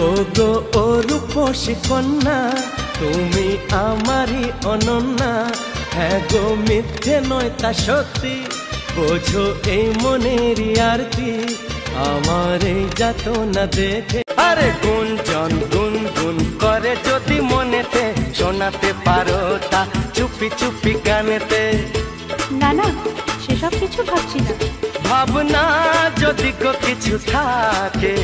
ও গো ও রূপসী কন্যা, তুমি আমারই অনন্যা। হ্যাঁ গো মিথ্যে নয় তা সত্যি, বোঝো এই মনেরই আরতি। আমার এই যাতনা দেখে আরে গুঞ্জন গুনগুন করে যদি মনেতে, শোনাতে পারো তা চুপি চুপি কানেতে। না না, সেসব কিছু ভাবছি না। ভাবনা যদি কিছু থাকে